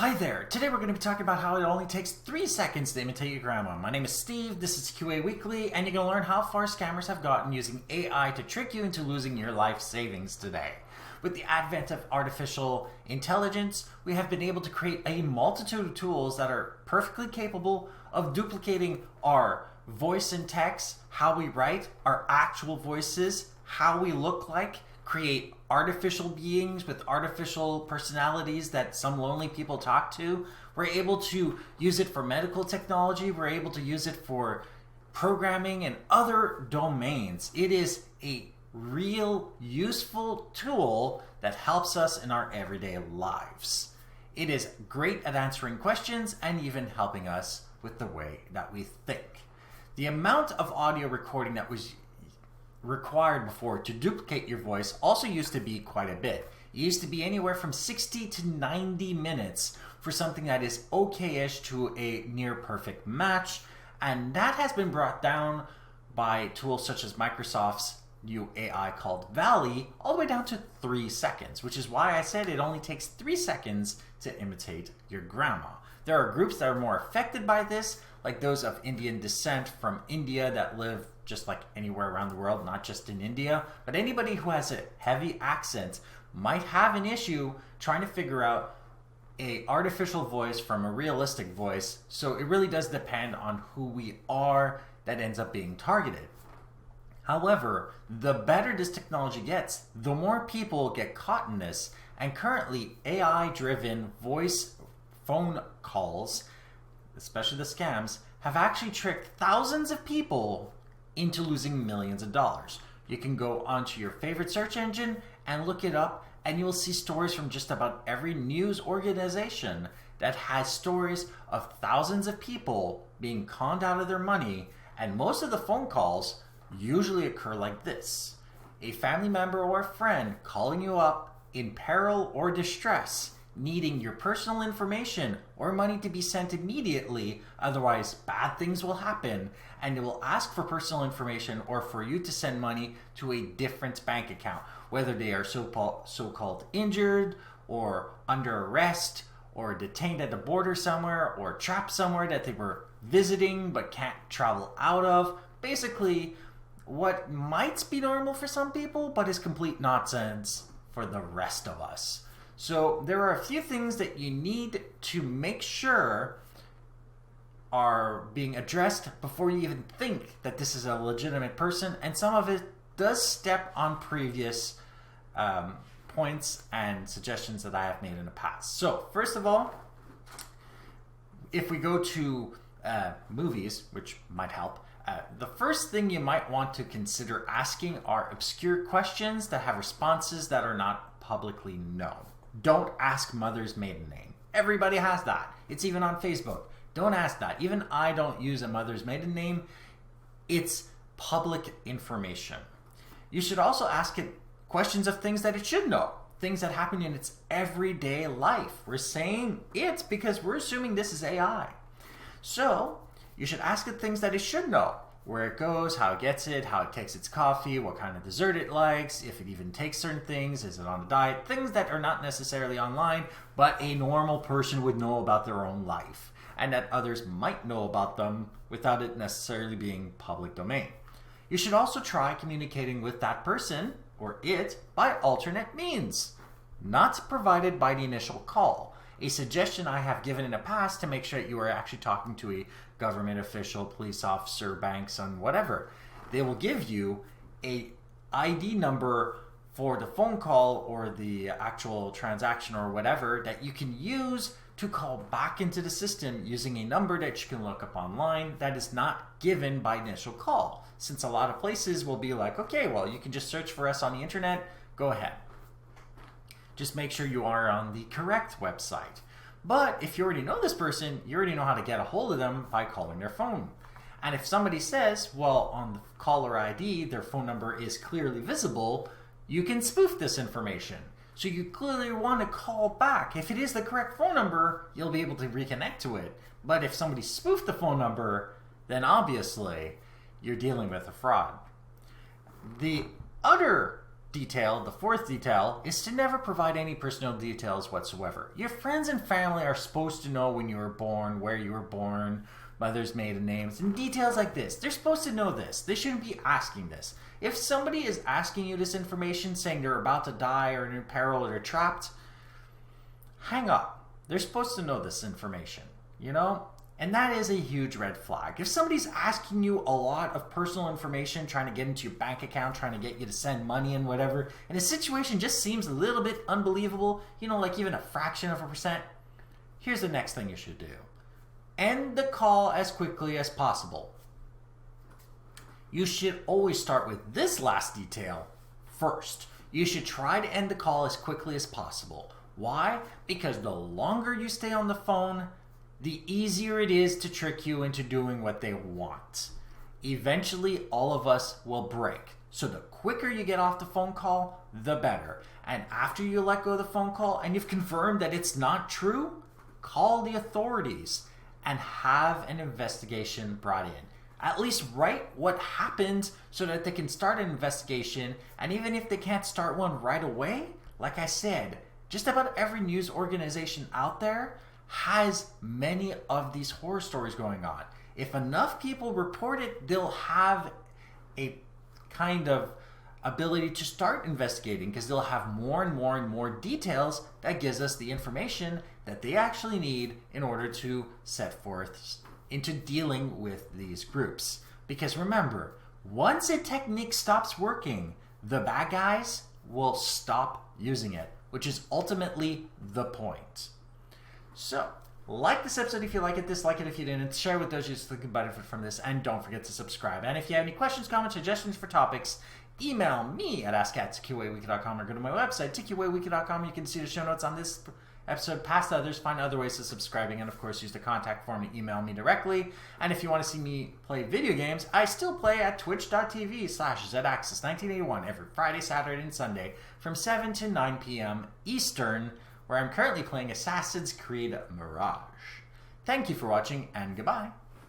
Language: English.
Hi there! Today we're going to be talking about how it only takes 3 seconds to imitate your grandma. My name is Steve, this is TQA Weekly, and you're going to learn how far scammers have gotten using AI to trick you into losing your life savings today. With the advent of artificial intelligence, we have been able to create a multitude of tools that are perfectly capable of duplicating our voice and text, how we write, our actual voices, how we look like, create artificial beings with artificial personalities that some lonely people talk to. We're able to use it for medical technology. We're able to use it for programming and other domains. It is a real useful tool that helps us in our everyday lives. It is great at answering questions and even helping us with the way that we think. The amount of audio recording that was required before to duplicate your voice also used to be quite a bit. It used to be anywhere from 60 to 90 minutes for something that is okay-ish to a near perfect match, and that has been brought down by tools such as Microsoft's new AI called Valley, all the way down to 3 seconds, which is why I said it only takes 3 seconds to imitate your grandma. There are groups that are more affected by this, like those of Indian descent from India that live just like anywhere around the world, not just in India. But anybody who has a heavy accent might have an issue trying to figure out an artificial voice from a realistic voice. So it really does depend on who we are that ends up being targeted. However, the better this technology gets, the more people get caught in this. And currently, AI-driven voice phone calls, especially the scams, have actually tricked thousands of people into losing millions of dollars. You can go onto your favorite search engine and look it up, and you will see stories from just about every news organization that has stories of thousands of people being conned out of their money. And most of the phone calls usually occur like this: a family member or a friend calling you up in peril or distress, needing your personal information or money to be sent immediately, otherwise bad things will happen, and it will ask for personal information or for you to send money to a different bank account, whether they are so-called injured or under arrest or detained at the border somewhere or trapped somewhere that they were visiting but can't travel out of. Basically, what might be normal for some people but is complete nonsense for the rest of us. So there are a few things that you need to make sure are being addressed before you even think that this is a legitimate person, and some of it does step on previous points and suggestions that I have made in the past. So first of all, if we go to movies, which might help, the first thing you might want to consider asking are obscure questions that have responses that are not publicly known. Don't ask mother's maiden name. Everybody has that. It's even on Facebook. Don't ask that. Even I don't use a mother's maiden name. It's public information. You should also ask it questions of things that it should know. Things that happen in its everyday life. We're saying it because we're assuming this is AI. So you should ask it things that it should know. Where it goes, how it gets it, how it takes its coffee, what kind of dessert it likes, if it even takes certain things, is it on a diet, things that are not necessarily online, but a normal person would know about their own life, and that others might know about them without it necessarily being public domain. You should also try communicating with that person, or it, by alternate means, not provided by the initial call. A suggestion I have given in the past to make sure that you are actually talking to a government official, police officer, banks, and whatever. They will give you a ID number for the phone call or the actual transaction or whatever that you can use to call back into the system using a number that you can look up online that is not given by initial call. Since a lot of places will be like, okay, well, you can just search for us on the internet, go ahead. Just make sure you are on the correct website. But if you already know this person, you already know how to get a hold of them by calling their phone. And if somebody says, well, on the caller ID, their phone number is clearly visible, you can spoof this information. So you clearly want to call back. If it is the correct phone number, you'll be able to reconnect to it. But if somebody spoofed the phone number, then obviously you're dealing with a fraud. The other detail, the fourth detail, is to never provide any personal details whatsoever. Your friends and family are supposed to know when you were born, where you were born, mother's maiden names, and details like this. They're supposed to know this. They shouldn't be asking this. If somebody is asking you this information, saying they're about to die or in peril or they're trapped, hang up. They're supposed to know this information, you know? And that is a huge red flag. If somebody's asking you a lot of personal information, trying to get into your bank account, trying to get you to send money and whatever, and the situation just seems a little bit unbelievable, you know, like even a fraction of a percent, here's the next thing you should do. End the call as quickly as possible. You should always start with this last detail first. You should try to end the call as quickly as possible. Why? Because the longer you stay on the phone, the easier it is to trick you into doing what they want. Eventually, all of us will break. So the quicker you get off the phone call, the better. And after you let go of the phone call and you've confirmed that it's not true, call the authorities and have an investigation brought in. At least write what happened so that they can start an investigation. And even if they can't start one right away, like I said, just about every news organization out there has many of these horror stories going on. If enough people report it, they'll have a kind of ability to start investigating because they'll have more and more and more details that gives us the information that they actually need in order to set forth into dealing with these groups. Because remember, once a technique stops working, the bad guys will stop using it, which is ultimately the point. So, like this episode if you like it, dislike it if you didn't, share with those who think benefit from this, and don't forget to subscribe. And if you have any questions, comments, suggestions for topics, email me at ask@tqaweekly.com or go to my website, tqaweekly.com. You can see the show notes on this episode, past others, find other ways of subscribing, and of course use the contact form to email me directly. And if you want to see me play video games, I still play at twitch.tv/zaxxis1981 every Friday, Saturday, and Sunday from 7 to 9 p.m. Eastern, where I'm currently playing Assassin's Creed Mirage. Thank you for watching, and goodbye.